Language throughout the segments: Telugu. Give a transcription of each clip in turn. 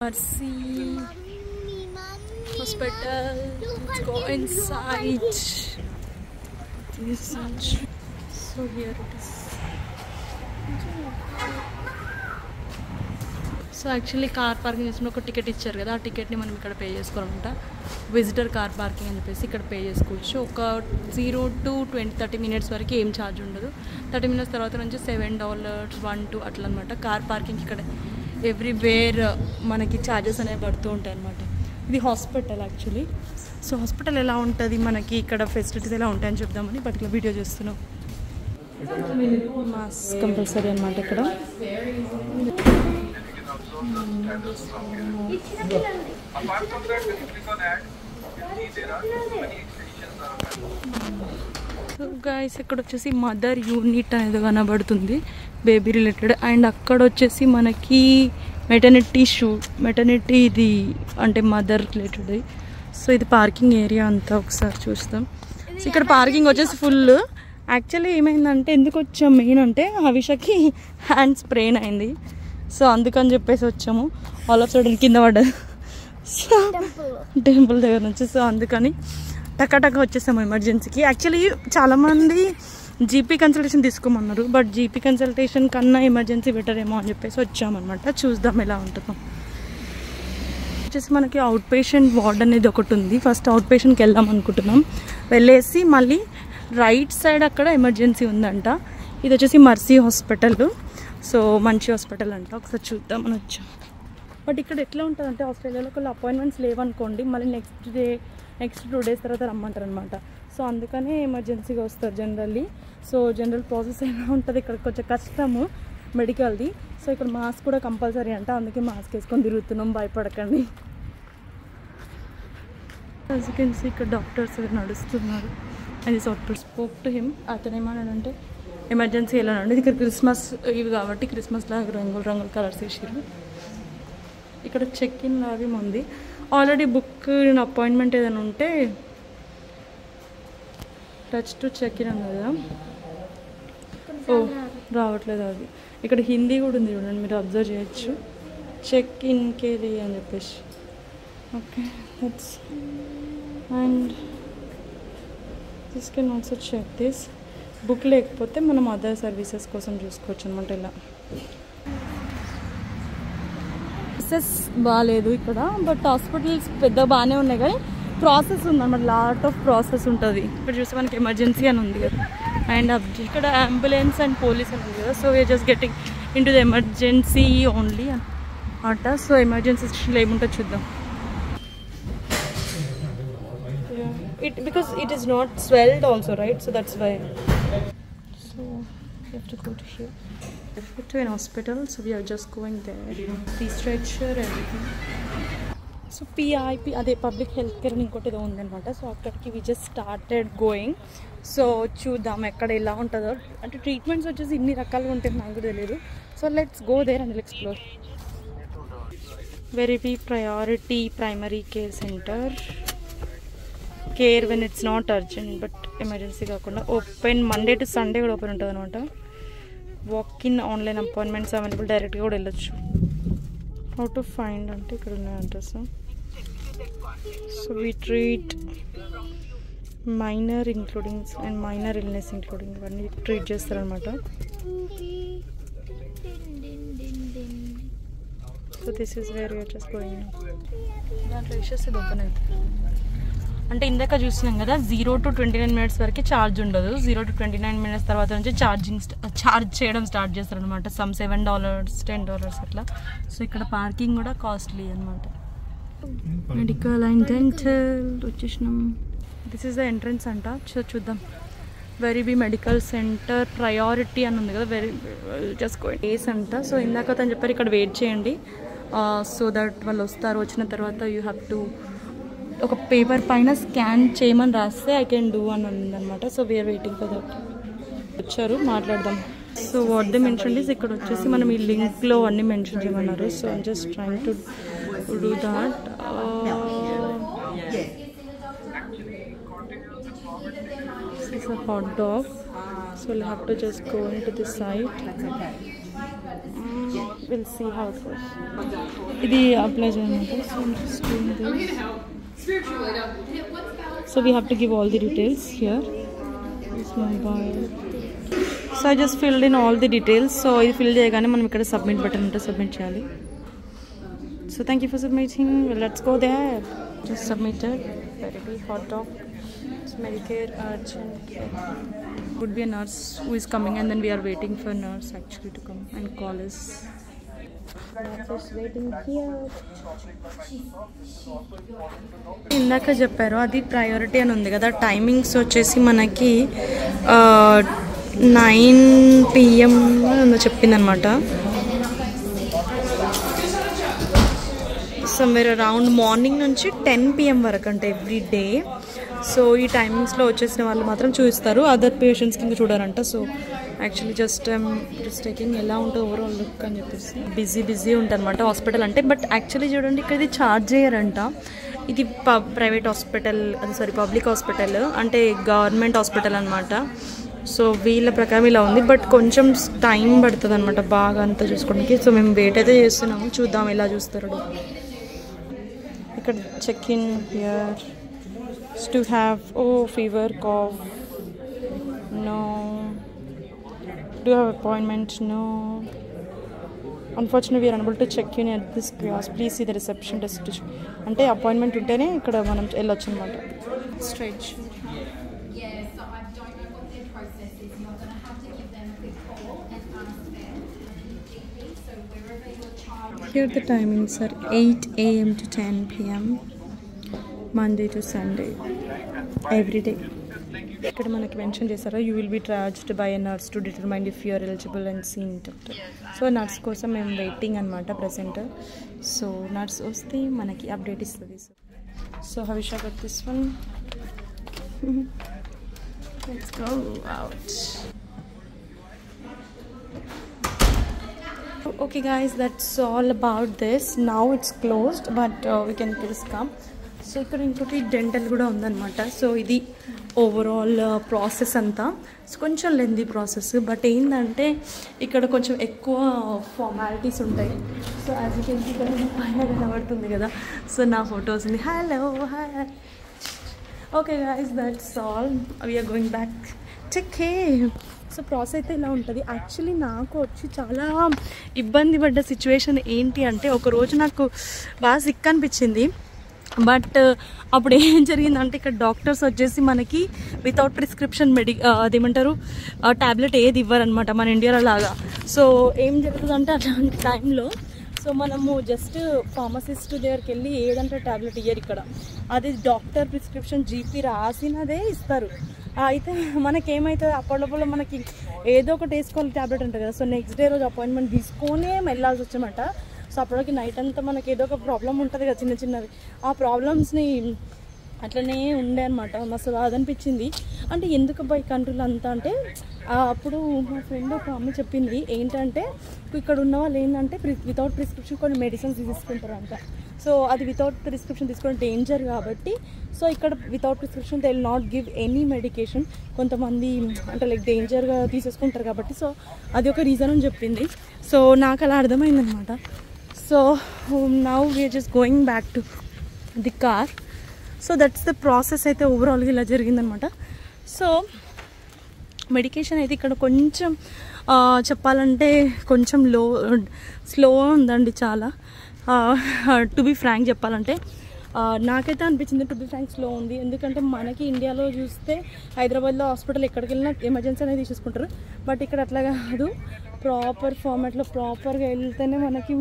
Mercy Hospital. Let's go inside. So here it is. So actually car parking చేసిన ఒక టికెట్ ఇచ్చారు కదా, ఆ టికెట్ని మనం ఇక్కడ పే చేసుకోవాలంట. విజిటర్ కార్ పార్కింగ్ అని చెప్పేసి ఇక్కడ పే చేసుకోవచ్చు. ఒక 0 to 30 minutes వరకు ఏం ఛార్జ్ ఉండదు. 30 minutes తర్వాత నుంచి $7, 1, 2 అట్లా అనమాట. కార్ పార్కింగ్ ఇక్కడ ఎవ్రీవేర్ మనకి ఛార్జెస్ అనేవి పడుతూ ఉంటాయి అనమాట. ఇది హాస్పిటల్ యాక్చువల్లీ. సో హాస్పిటల్ ఎలా ఉంటుంది, మనకి ఇక్కడ ఫెసిలిటీస్ ఎలా ఉంటాయని చెప్దామని పర్టికులర్ వీడియో చేస్తున్నాం. మాస్క్ కంపల్సరీ అనమాట ఇక్కడ. సో గైస్ ఇక్కడ వచ్చేసి మదర్ యూనిట్ అనేది కనబడుతుంది, బేబీ రిలేటెడ్. అండ్ అక్కడ వచ్చేసి మనకి మెటర్నిటీ ఇది అంటే మదర్ రిలేటెడ్. సో ఇది పార్కింగ్ ఏరియా అంతా ఒకసారి చూస్తాం. సో ఇక్కడ పార్కింగ్ వచ్చేసి ఫుల్. యాక్చువల్లీ ఏమైందంటే ఎందుకు వచ్చాం మెయిన్ అంటే హవిషకి హ్యాండ్ స్ప్రెయిన్ అయింది. సో అందుకని చెప్పేసి వచ్చాము. ఆల్ ఆఫ్ సడన్ కింద పడ్డది సో టెంపుల్ దగ్గర నుంచి. సో అందుకని టక్కా వచ్చేసాము ఎమర్జెన్సీకి. యాక్చువల్లీ చాలామంది జీపీ కన్సల్టేషన్ తీసుకోమన్నారు, బట్ జీపీ కన్సల్టేషన్ కన్నా ఎమర్జెన్సీ బెటర్ ఏమో అని చెప్పేసి వచ్చామన్నమాట. చూద్దాం ఎలా ఉంటుందో. వచ్చేసి మనకి అవుట్ పేషెంట్ వార్డ్ అనేది ఒకటి ఉంది. ఫస్ట్ అవుట్ పేషెంట్కి వెళ్దాం అనుకుంటున్నాం. వెళ్ళేసి మళ్ళీ రైట్ సైడ్ అక్కడ ఎమర్జెన్సీ ఉందంట. ఇది వచ్చేసి మర్సీ హాస్పిటల్. సో మంచి హాస్పిటల్ అంట, ఒకసారి చూద్దాం అని వచ్చాం. బట్ ఇక్కడ ఎట్లా ఉంటుందంటే ఆస్ట్రేలియాలో కొన్ని అపాయింట్మెంట్స్ లేవనుకోండి, మళ్ళీ నెక్స్ట్ 2 days తర్వాత రమ్మంటారు అనమాట. సో అందుకనే ఎమర్జెన్సీగా వస్తారు జనరల్లీ. సో జనరల్ ప్రాసెస్ ఎలా ఉంటుంది ఇక్కడ కొంచెం కష్టము మెడికల్ది. సో ఇక్కడ మాస్క్ కూడా కంపల్సరీ అంట, అందుకే మాస్క్ వేసుకొని తిరుగుతున్నాం, భయపడకండి. సెకండ్స్ ఇక్కడ డాక్టర్స్ నడుస్తున్నారు. అది డాక్టర్ స్పోక్ టు హిమ్. అతను ఏమన్నాడంటే ఎమర్జెన్సీ ఎలా అండి, ఇక్కడ క్రిస్మస్ ఇవి కాబట్టి క్రిస్మస్ లాగా రంగులు కలర్స్ వేసారు. ఇక్కడ చెక్ ఇన్ లాగా ఉంది. ఆల్రెడీ బుక్ అపాయింట్మెంట్ ఏదైనా ఉంటే టచ్ టు చెక్ ఇన్ ఉంది కదా. ఓ రావట్లేదు అది. ఇక్కడ హిందీ కూడా ఉంది చూడండి, మీరు అబ్జర్వ్ చేయొచ్చు. చెక్ ఇన్ కేది అని చెప్పేసి. Okay that's and this can also check this. Book లేకపోతే మనం అదర్ సర్వీసెస్ కోసం చూసుకోవచ్చు అనమాట. ఇలా సర్వీసెస్ బాగాలేదు ఇక్కడ, బట్ హాస్పిటల్స్ పెద్ద బాగానే ఉన్నాయి కానీ ప్రాసెస్ ఉందన్నమాట. లాట్ ఆఫ్ ప్రాసెస్ ఉంటుంది. ఇక్కడ చూస్తే మనకి ఎమర్జెన్సీ అని ఉంది కదా, అండ్ ఇక్కడ అంబులెన్స్ అండ్ పోలీస్ అని ఉంది కదా. So we're just getting into the emergency only అనమాట. సో ఎమర్జెన్సీ సెక్షన్లో ఏముంటో చూద్దాం. Because it is not swelled also, right? So that's why. So we have to go to here. We have to go to an hospital, so we are just going there. The stretcher, everything. So PIP, అదే పబ్లిక్ హెల్త్ కేర్ అని ఇంకోటి ఏదో ఉందన్నమాట. సో అక్కడికి we just started going. So చూద్దాం ఎక్కడ ఎలా ఉంటుందో. అంటే ట్రీట్మెంట్స్ వచ్చేసి ఇన్ని రకాలుగా ఉంటాయి నాకు కూడా తెలియదు. So let's go there and explore. Very priority primary care center. Care when it's not urgent, but emergency కాకుండా ఓపెన్ మండే టు సండే కూడా ఓపెన్ ఉంటుంది అనమాట. Walk in online appointments available, డైరెక్ట్గా కూడా వెళ్ళొచ్చు. హౌ టు ఫైండ్ అంటే ఇక్కడ ఉన్నాయి address. So we treat minor including and minor illness including ఇవన్నీ ట్రీట్ చేస్తారనమాట. So this is where you're just going. దాంట్లో విషెస్ ఇది ఓపెన్ అవుతుంది. అంటే ఇందాక చూసినాం కదా 0 to 29 minutes వరకు ఛార్జ్ ఉండదు. 0 to 29 minutes తర్వాత నుంచి ఛార్జ్ చేయడం స్టార్ట్ చేస్తారనమాట. సమ్ $7, $10 అట్లా. సో ఇక్కడ పార్కింగ్ కూడా కాస్ట్లీ అనమాట. మెడికల్ అండ్ డెంటల్ వచ్చేసినాం. దిస్ ఈస్ ద ఎంట్రన్స్ అంట. చూద్దాం. వెరీ మెడికల్ సెంటర్ ప్రయారిటీ అని ఉంది కదా, జస్ట్ గోయింగ్ డేస్ అంట. సో ఇందాక అతను చెప్పారు ఇక్కడ వెయిట్ చేయండి, సో దట్ వాళ్ళు వస్తారు. వచ్చిన తర్వాత యూ హ్యావ్ టు ఒక పేపర్ పైన స్కాన్ చేయమని రాస్తే ఐ కెన్ డూ అని ఉందన్నమాట. So we're waiting for that. వచ్చారు, మాట్లాడదాం. So what they mention is ఇక్కడ వచ్చేసి మనం ఈ లింక్లో అన్నీ మెన్షన్ చేయమన్నారు. So I'm just trying to do that. This is a hot dog. So we'll have to just go into the site. Will see how it goes. ఇది అప్లై చేయాలంటే so just doing this. So we have to give all the details here. This mobile. So I just filled in all the details. So ఇది ఫిల్ చేయగానే మనం ఇక్కడ సబ్మిట్ బటన్ ఉంటే సబ్మిట్ చేయాలి. So thank you for submitting. Let's go there. Just submitted. Very hot dog. It's Medicare urgent care. Would be a nurse who is coming, and then we are waiting for a nurse actually to come and call us. Nurse is waiting here. ఇందాక చెప్పారు అది ప్రయారిటీ అని ఉంది కదా. టైమింగ్స్ వచ్చేసి మనకి 9 PM చెప్పిందనమాట. సమ్వేర్ అరౌండ్ మార్నింగ్ నుంచి 10 PM వరకు అంటే ఎవ్రీ డే. సో ఈ టైమింగ్స్లో వచ్చేసిన వాళ్ళు మాత్రం చూపిస్తారు, అదర్ పేషెంట్స్కి ఇంకా చూడారంట. సో యాక్చువల్లీ జస్ట్ టేకింగ్ ఎలా ఉంటుంది ఓవరాల్ లుక్ అని చెప్పేసి. బిజీ ఉంటుంది అనమాట హాస్పిటల్ అంటే. బట్ యాక్చువల్లీ చూడండి ఇక్కడ ఇది ఛార్జ్ చేయరంట. ఇది ప్రైవేట్ హాస్పిటల్, అది సారీ పబ్లిక్ హాస్పిటల్ అంటే గవర్నమెంట్ హాస్పిటల్ అనమాట. సో వీళ్ళ ప్రకారం ఇలా ఉంది. బట్ కొంచెం టైం పడుతుంది అనమాట బాగా అంతా చూసుకోవడానికి. సో మేము వెయిట్ అయితే చేస్తున్నాము, చూద్దాం ఎలా చూస్తారో. ఇక్కడ check in here to have fever cough no, do have appointment no, unfortunately we're unable to check in at this class, please see the reception desk. అంటే అపాయింట్మెంట్ ఉంటేనే ఇక్కడ మనం వెళ్ళొచ్చు అనమాట. Straight here the timings are 8 AM to 10 PM Monday to Sunday every day. ఇక్కడ మనకి మెన్షన్ చేశారు you will be triaged by a nurse to determine if you're eligible and seen doctor. So nurse కోసం మేము వెయిటింగ్ అనమాట ప్రజెంట్. సో నర్స్ వస్తే మనకి అప్డేట్ ఇస్తుంది. So Havisha got this one. Let's go out. Okay guys, that's all about this. Now it's closed but we can just come. So ఇక్కడ ఇంకోటి డెంటల్ కూడా ఉందన్నమాట. సో ఇది ఓవరాల్ ప్రాసెస్ అంతా. సో కొంచెం లెందీ ప్రాసెస్, బట్ ఏంటంటే ఇక్కడ కొంచెం ఎక్కువ ఫార్మాలిటీస్ ఉంటాయి. So as you can see ఇక్కడ పైన కనబడుతుంది కదా. సో నా ఫొటోస్ ఉంది. Hello hi. Okay guys, that's all. We're going back. Take care. So process అయితే ఇలా ఉంటుంది. యాక్చువల్లీ నాకు వచ్చి చాలా ఇబ్బంది పడ్డ సిచ్యువేషన్ ఏంటి అంటే, ఒకరోజు నాకు బాగా సిక్ అనిపించింది. బట్ అప్పుడు ఏం జరిగిందంటే ఇక్కడ డాక్టర్స్ వచ్చేసి మనకి వితౌట్ ప్రిస్క్రిప్షన్ అదేమంటారు ట్యాబ్లెట్ ఏది ఇవ్వరనమాట మన ఇండియాలో లాగా. సో ఏం జరుగుతుందంటే అట్లాంటి టైంలో సో మనము జస్ట్ ఫార్మసిస్ట్ దగ్గరికి వెళ్ళి ఏదంటే ట్యాబ్లెట్ ఇయ్యరు ఇక్కడ. అది డాక్టర్ ప్రిస్క్రిప్షన్ జీపీ రాసినదే ఇస్తారు. అయితే మనకేమవుతుంది అప్పటిలోపల మనకి ఏదో ఒకటి వేసుకోవాలి ట్యాబ్లెట్ ఉంటుంది కదా. సో నెక్స్ట్ డే రోజు అపాయింట్మెంట్ తీసుకొని వెళ్ళాల్సి వచ్చామట. సో అప్పటికి నైట్ అంతా మనకి ఏదో ఒక ప్రాబ్లం ఉంటుంది కదా చిన్న చిన్నవి. ఆ ప్రాబ్లమ్స్ని అట్లనే ఉండే అనమాట. మస్తు బాధ అనిపించింది. అంటే ఎందుకు బై కంట్రీలో అంతా అంటే అప్పుడు మా ఫ్రెండ్ ఒక అమ్మ చెప్పింది ఏంటంటే ఇక్కడ ఉన్న వాళ్ళు ఏంటంటే వితౌట్ ప్రిస్క్రిప్షన్ కొన్ని మెడిసిన్స్ తీసుకుంటారు అంట. సో అది వితౌట్ ప్రిస్క్రిప్షన్ తీసుకోవడం డేంజర్ కాబట్టి సో ఇక్కడ without prescription they will not give any medication. కొంతమంది అంటే లైక్ డేంజర్గా తీసేసుకుంటారు కాబట్టి సో అది ఒక రీజన్ అని చెప్పింది. సో నాకు అలా అర్థమైందనమాట. So now we're just going back to the car. So that's the process. అయితే ఓవరాల్గా ఇలా జరిగిందనమాట. సో మెడికేషన్ అయితే ఇక్కడ కొంచెం చెప్పాలంటే కొంచెం స్లో ఉందండి చాలా. టు బి ఫ్రాంక్ చెప్పాలంటే నాకైతే అనిపించింది టు బి ఫ్రాంక్ స్లో ఉంది. ఎందుకంటే మనకి ఇండియాలో చూస్తే హైదరాబాద్లో హాస్పిటల్ ఎక్కడికి వెళ్ళినా ఎమర్జెన్సీ అనేది తీసేసుకుంటారు. బట్ ఇక్కడ అట్లా కాదు, ప్రాపర్ ఫార్మాట్లో ప్రాపర్గా వెళ్తేనే మనకి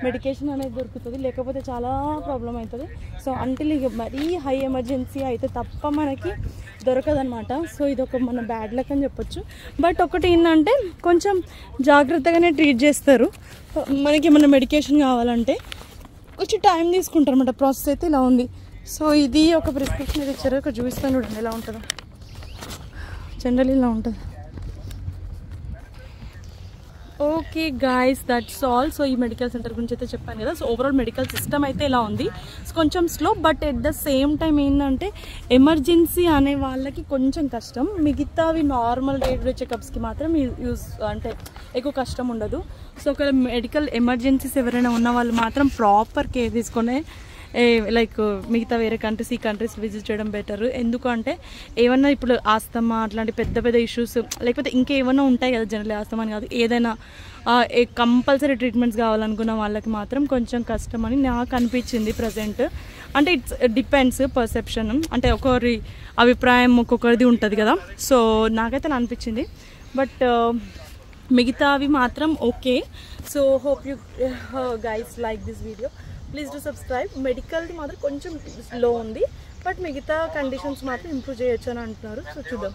మెడికేషన్ అనేది దొరుకుతుంది, లేకపోతే చాలా ప్రాబ్లం అవుతుంది. సో అంటిల్ ఇక మరీ హై ఎమర్జెన్సీ అయితే తప్ప మనకి దొరకదనమాట. సో ఇది ఒక మన బ్యాడ్ లక్ అని చెప్పొచ్చు. బట్ ఒకటి ఏంటంటే కొంచెం జాగ్రత్తగానే ట్రీట్ చేస్తారు. మనకి ఏమైనా మెడికేషన్ కావాలంటే కొంచెం టైం తీసుకుంటారు అన్నమాట. ప్రాసెస్ అయితే ఇలా ఉంది. సో ఇది ఒక ప్రిస్క్రిప్షన్ ఇది ఇచ్చారు, ఒక చూపిస్తాను చూడండి ఎలా ఉంటుందో. జనరల్ ఇలా ఉంటుంది. Okay guys, that's all. So ఈ మెడికల్ సెంటర్ గురించి అయితే చెప్పాను కదా. సో ఓవరాల్ మెడికల్ సిస్టమ్ అయితే ఇలా ఉంది. సో కొంచెం slow, but at the same time ఏంటంటే ఎమర్జెన్సీ అనే వాళ్ళకి కొంచెం కష్టం. మిగతావి నార్మల్ డే టు డే చెకప్స్కి మాత్రం యూజ్ అంటే ఎక్కువ కష్టం ఉండదు. సో ఒకవేళ మెడికల్ ఎమర్జెన్సీస్ ఎవరైనా ఉన్న వాళ్ళు మాత్రం ప్రాపర్ కేర్ తీసుకునే లైక్ మిగతా వేరే కంట్రీస్ ఈ కంట్రీస్ విజిట్ చేయడం బెటర్. ఎందుకంటే ఏమన్నా ఇప్పుడు ఆస్తమా అట్లాంటి పెద్ద పెద్ద ఇష్యూస్ లేకపోతే ఇంకేమన్నా ఉంటాయి కదా, జనరల్ ఆస్తమా అని కాదు, ఏదైనా కంపల్సరీ ట్రీట్మెంట్స్ కావాలనుకున్న వాళ్ళకి మాత్రం కొంచెం కష్టం అని నాకు అనిపించింది ప్రజెంట్. అంటే ఇట్స్ డిపెండ్స్ పర్సెప్షన్, అంటే ఒకరి అభిప్రాయం ఒక్కొక్కరిది ఉంటుంది కదా. సో నాకైతే అలా అనిపించింది. బట్ మిగతావి మాత్రం okay. So hope you guys like this video. Please do subscribe. మెడికల్ది మాత్రం కొంచెం స్లో ఉంది, బట్ మిగతా కండిషన్స్ మాత్రం ఇంప్రూవ్ చేయొచ్చు అని అంటున్నారు. సో చూద్దాం.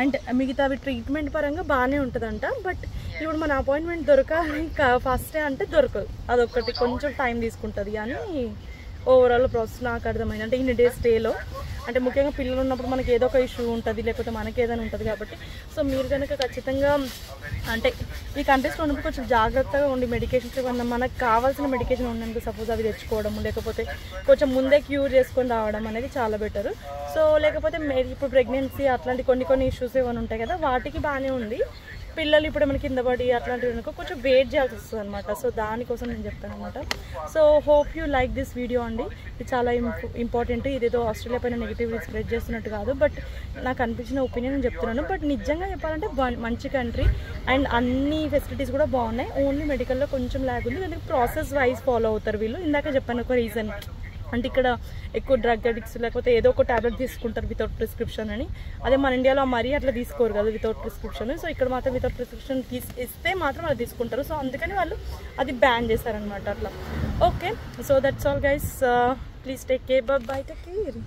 అండ్ మిగతావి ట్రీట్మెంట్ పరంగా బాగానే ఉంటుందంట. బట్ ఇప్పుడు మన అపాయింట్మెంట్ దొరకాలి ఫస్టే అంటే దొరకదు, అదొకటి కొంచెం టైం తీసుకుంటుంది అని ఓవరాల్ ప్రాసెస్ నాకు అర్థమైంది. అంటే ఇన్ని డేస్ స్టేలో అంటే ముఖ్యంగా పిల్లలు ఉన్నప్పుడు మనకి ఏదో ఒక ఇష్యూ ఉంటుంది, లేకపోతే మనకి ఏదైనా ఉంటుంది కాబట్టి. సో మీరు కనుక ఖచ్చితంగా అంటే ఈ కంట్రీస్లో ఉన్నప్పుడు కొంచెం జాగ్రత్తగా ఉండి మెడికేషన్స్ ఏమన్నా మనకు కావాల్సిన మెడికేషన్ ఉన్నందుకు సపోజ్ అవి తెచ్చుకోవడం, లేకపోతే కొంచెం ముందే క్యూర్ చేసుకొని రావడం అనేది చాలా బెటర్. సో లేకపోతే ఇప్పుడు ప్రెగ్నెన్సీ అట్లాంటి కొన్ని ఇష్యూస్ ఏమైనా ఉంటాయి కదా, వాటికి బాగానే ఉంది. పిల్లలు ఇప్పుడు మనకి కింద పడి అట్లాంటివి అనుకో కొంచెం వెయిట్ చేయాల్సి వస్తుంది అనమాట. సో దానికోసం నేను చెప్తాను అనమాట. So hope you like this video అండి. ఇది చాలా ఇంపార్టెంట్. ఇదేదో ఆస్ట్రేలియా పైన నెగిటివ్ స్ప్రెడ్ చేస్తున్నట్టు కాదు, బట్ నాకు అనిపించిన ఒపీనియన్ నేను చెప్తున్నాను. బట్ నిజంగా చెప్పాలంటే మంచి కంట్రీ అండ్ అన్ని ఫెసిలిటీస్ కూడా బాగున్నాయి. ఓన్లీ మెడికల్లో కొంచెం ల్యాగ్ ఉంది, ఎందుకంటే ప్రాసెస్ వైజ్ ఫాలో అవుతారు వీళ్ళు. ఇందాక చెప్పాను ఒక రీజన్, అంటే ఇక్కడ ఎక్కువ డ్రగ్ అడిక్ట్స్ లేకపోతే ఏదో ఒక ట్యాబ్లెట్ తీసుకుంటారు వితౌట్ ప్రిస్క్రిప్షన్ అని. అదే మన ఇండియాలో మరీ అట్లా తీసుకోరు కదా వితౌట్ ప్రిస్క్రిప్షన్. సో ఇక్కడ మాత్రం వితౌట్ ప్రిస్క్రిప్షన్ ఇస్తే మాత్రం అది తీసుకుంటారు. సో అందుకని వాళ్ళు అది బ్యాన్ చేశారనమాట అట్లా. Okay, so that's all guys. Please take care. By, take care.